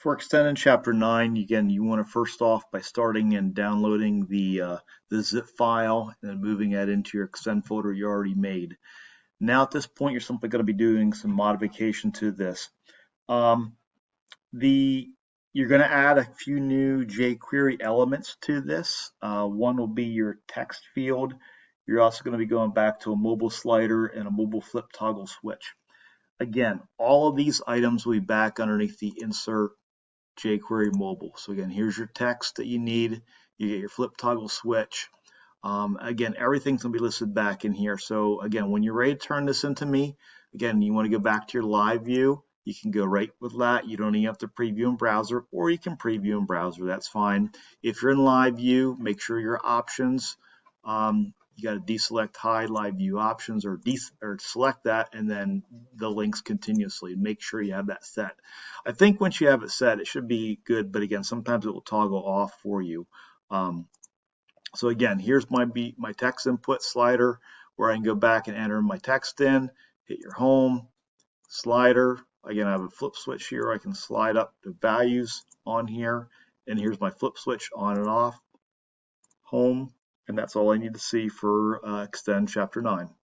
For extended chapter 9, again, you want to first off by starting and downloading the zip file and then moving that into your extend folder you already made. Now at this point, you're simply going to be doing some modification to this. Um, you're going to add a few new jQuery elements to this. One will be your text field. You're also going to be going back to a mobile slider and a mobile flip toggle switch. Again, all of these items will be back underneath the insert jQuery mobile. So again, here's your text that you need. You get your flip toggle switch. Again, everything's gonna be listed back in here. So again, when you're ready to turn this into me, again, you want to go back to your live view. You can go right with that. You don't even have to preview in browser, or you can preview in browser. That's fine. If you're in live view, make sure your options. You got to deselect hide live view options or select that and then the links continuously. Make sure you have that set. I think once you have it set, it should be good, but again, sometimes it will toggle off for you. So again, here's my text input slider where I can go back and enter my text in, hit your home slider. Again, I have a flip switch here. I can slide up the values on here, and here's my flip switch on and off, home, and that's all I need to see for extend chapter 9.